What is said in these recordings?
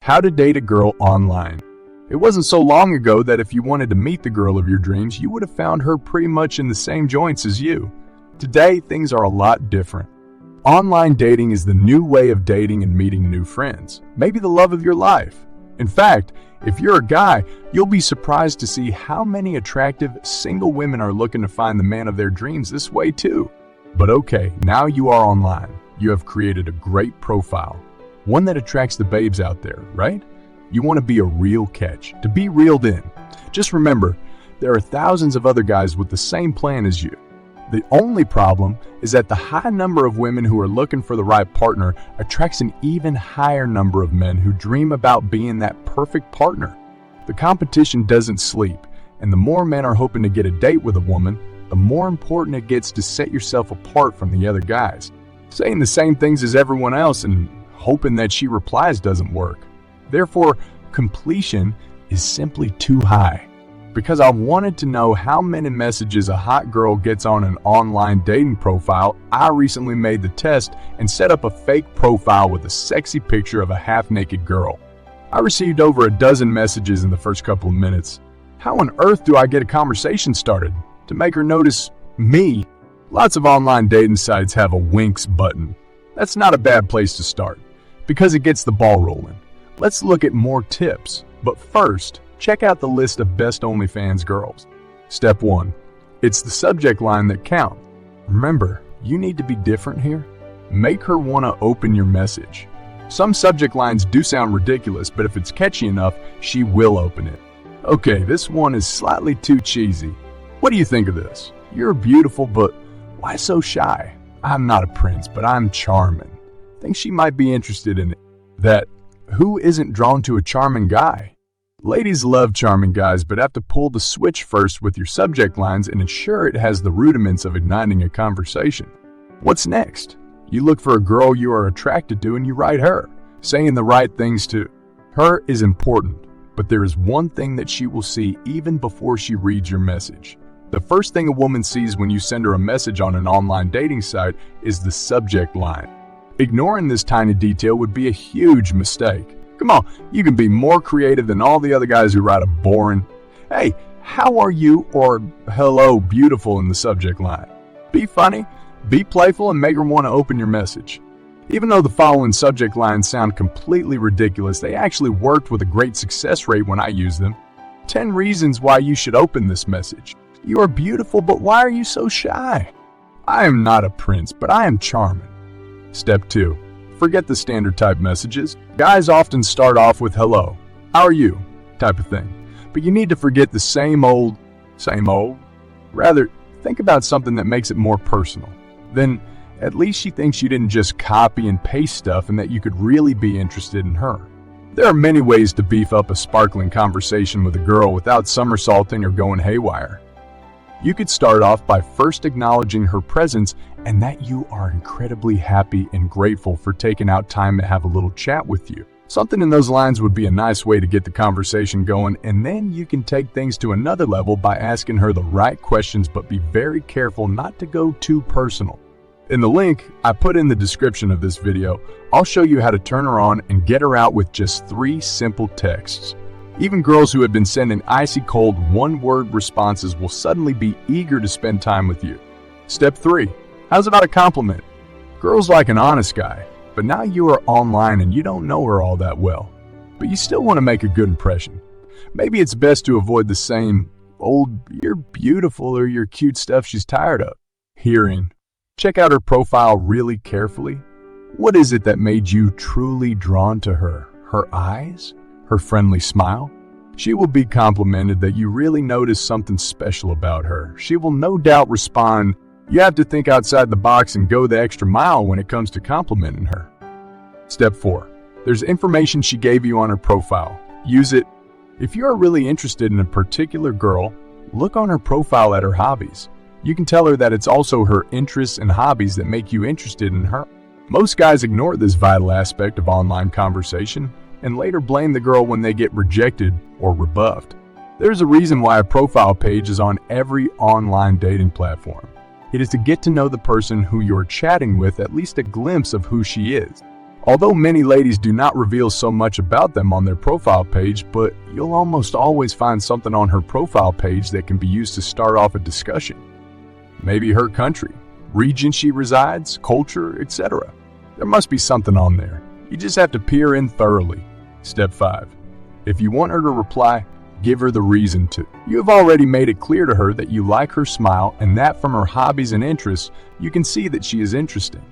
How to date a girl online. It wasn't so long ago that if you wanted to meet the girl of your dreams, you would have found her pretty much in the same joints as you. Today, things are a lot different. Online dating is the new way of dating and meeting new friends, maybe the love of your life. In fact, if you're a guy, you'll be surprised to see how many attractive, single women are looking to find the man of their dreams this way too. But okay, now you are online. You have created a great profile, one that attracts the babes out there, right? You want to be a real catch, to be reeled in. Just remember, there are thousands of other guys with the same plan as you. The only problem is that the high number of women who are looking for the right partner attracts an even higher number of men who dream about being that perfect partner. The competition doesn't sleep, and the more men are hoping to get a date with a woman, the more important it gets to set yourself apart from the other guys. Saying the same things as everyone else and hoping that she replies doesn't work. Therefore, completion is simply too high. Because I wanted to know how many messages a hot girl gets on an online dating profile, I recently made the test and set up a fake profile with a sexy picture of a half-naked girl. I received over a dozen messages in the first couple of minutes. How on earth do I get a conversation started to make her notice me? Lots of online dating sites have a winks button. That's not a bad place to start, because it gets the ball rolling. Let's look at more tips, but first, check out the list of best OnlyFans girls. Step 1. It's the subject line that counts. Remember, you need to be different here. Make her want to open your message. Some subject lines do sound ridiculous, but if it's catchy enough, she will open it. Okay, this one is slightly too cheesy. What do you think of this? You're beautiful, but why so shy? I'm not a prince, but I'm charming. Think she might be interested in it. That, who isn't drawn to a charming guy? Ladies love charming guys, but have to pull the switch first with your subject lines and ensure it has the rudiments of igniting a conversation. What's next? You look for a girl you are attracted to and you write her, saying the right things to her is important, but there is one thing that she will see even before she reads your message. The first thing a woman sees when you send her a message on an online dating site is the subject line. Ignoring this tiny detail would be a huge mistake. Come on, you can be more creative than all the other guys who write a boring, "Hey, how are you?" or "Hello, beautiful" in the subject line. Be funny, be playful, and make her want to open your message. Even though the following subject lines sound completely ridiculous, they actually worked with a great success rate when I used them. 10 reasons why you should open this message. You are beautiful, but why are you so shy? I am not a prince, but I am charming. Step 2. Forget the standard type messages. Guys often start off with "hello, how are you?" type of thing. But you need to forget the same old. Rather, think about something that makes it more personal. Then, at least she thinks you didn't just copy and paste stuff and that you could really be interested in her. There are many ways to beef up a sparkling conversation with a girl without somersaulting or going haywire. You could start off by first acknowledging her presence and that you are incredibly happy and grateful for taking out time to have a little chat with you. Something in those lines would be a nice way to get the conversation going, and then you can take things to another level by asking her the right questions, but be very careful not to go too personal. In the link I put in the description of this video, I'll show you how to turn her on and get her out with just 3 simple texts. Even girls who have been sending icy cold one-word responses will suddenly be eager to spend time with you. Step 3. How's about a compliment? Girls like an honest guy, but now you are online and you don't know her all that well. But you still want to make a good impression. Maybe it's best to avoid the same old "you're beautiful" or "you're cute" stuff she's tired of hearing. Check out her profile really carefully. What is it that made you truly drawn to her? Her eyes? Her friendly smile? She will be complimented that you really noticed something special about her. She will no doubt respond, "You have to think outside the box and go the extra mile when it comes to complimenting her." Step 4. There's information she gave you on her profile. Use it. If you are really interested in a particular girl, look on her profile at her hobbies. You can tell her that it's also her interests and hobbies that make you interested in her. Most guys ignore this vital aspect of online conversation and later blame the girl when they get rejected or rebuffed. There's a reason why a profile page is on every online dating platform. It is to get to know the person who you're chatting with, at least a glimpse of who she is. Although many ladies do not reveal so much about them on their profile page, but you'll almost always find something on her profile page that can be used to start off a discussion. Maybe her country, region she resides, culture, etc. There must be something on there. You just have to peer in thoroughly. Step 5. If you want her to reply, give her the reason to. You have already made it clear to her that you like her smile and that from her hobbies and interests, you can see that she is interesting.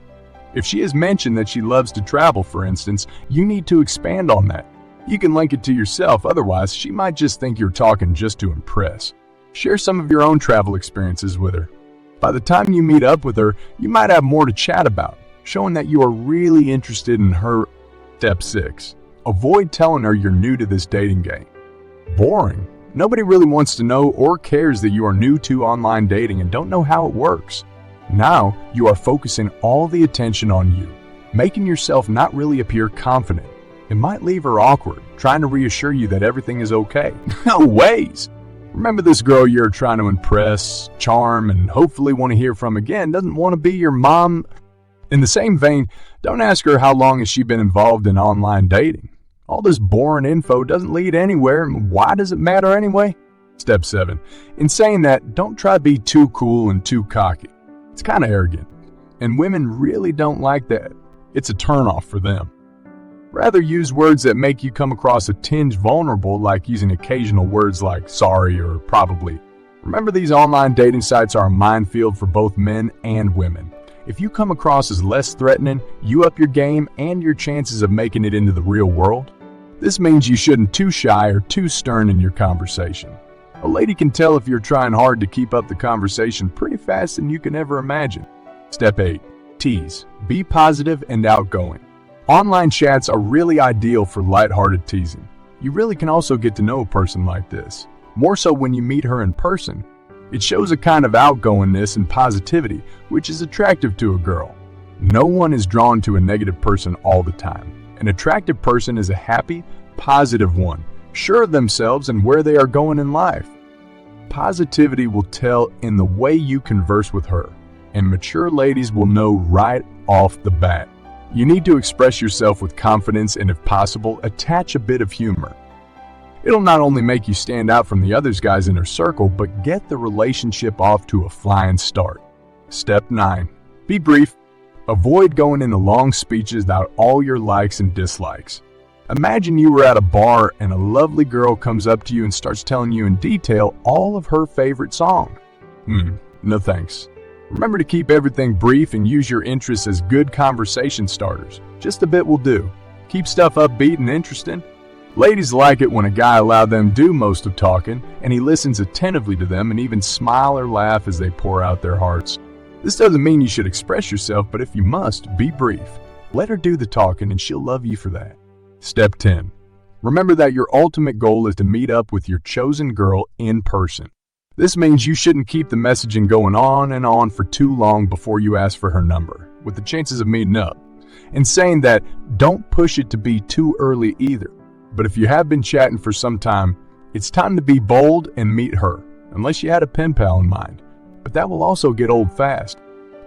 If she has mentioned that she loves to travel, for instance, you need to expand on that. You can link it to yourself, otherwise she might just think you're talking just to impress. Share some of your own travel experiences with her. By the time you meet up with her, you might have more to chat about, showing that you are really interested in her. Step 6. Avoid telling her you're new to this dating game. Boring. Nobody really wants to know or cares that you are new to online dating and don't know how it works. Now, you are focusing all the attention on you, making yourself not really appear confident. It might leave her awkward, trying to reassure you that everything is okay. No ways! Remember, this girl you're trying to impress, charm, and hopefully want to hear from again doesn't want to be your mom. In the same vein, don't ask her how long has she been involved in online dating. All this boring info doesn't lead anywhere, and why does it matter anyway? Step 7. In saying that, don't try to be too cool and too cocky. It's kind of arrogant, and women really don't like that. It's a turnoff for them. Rather use words that make you come across a tinge vulnerable, like using occasional words like sorry or probably. Remember, these online dating sites are a minefield for both men and women. If you come across as less threatening, you up your game and your chances of making it into the real world. This means you shouldn't too shy or too stern in your conversation. A lady can tell if you're trying hard to keep up the conversation pretty fast than you can ever imagine. Step 8. Tease. Be positive and outgoing. Online chats are really ideal for lighthearted teasing. You really can also get to know a person like this, more so when you meet her in person. It shows a kind of outgoingness and positivity, which is attractive to a girl. No one is drawn to a negative person all the time. An attractive person is a happy, positive one, sure of themselves and where they are going in life. Positivity will tell in the way you converse with her, and mature ladies will know right off the bat. You need to express yourself with confidence and, if possible, attach a bit of humor. It'll not only make you stand out from the other guys in her circle, but get the relationship off to a flying start. Step 9. Be brief. Avoid going into long speeches about all your likes and dislikes. Imagine you were at a bar and a lovely girl comes up to you and starts telling you in detail all of her favorite song. No thanks. Remember to keep everything brief and use your interests as good conversation starters. Just a bit will do. Keep stuff upbeat and interesting. Ladies like it when a guy allows them do most of talking and he listens attentively to them and even smile or laugh as they pour out their hearts. This doesn't mean you should express yourself, but if you must, be brief. Let her do the talking and she'll love you for that. Step 10. Remember that your ultimate goal is to meet up with your chosen girl in person. This means you shouldn't keep the messaging going on and on for too long before you ask for her number, with the chances of meeting up. In saying that, don't push it to be too early either. But if you have been chatting for some time, it's time to be bold and meet her, unless you had a pen pal in mind. But that will also get old fast.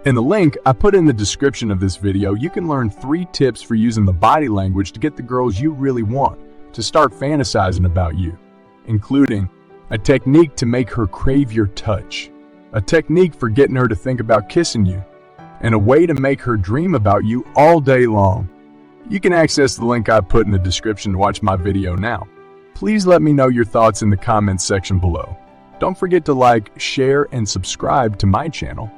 In the link I put in the description of this video, you can learn 3 tips for using the body language to get the girls you really want to start fantasizing about you, including a technique to make her crave your touch, a technique for getting her to think about kissing you, and a way to make her dream about you all day long. You can access the link I put in the description to watch my video now. Please let me know your thoughts in the comments section below. Don't forget to like, share, and subscribe to my channel.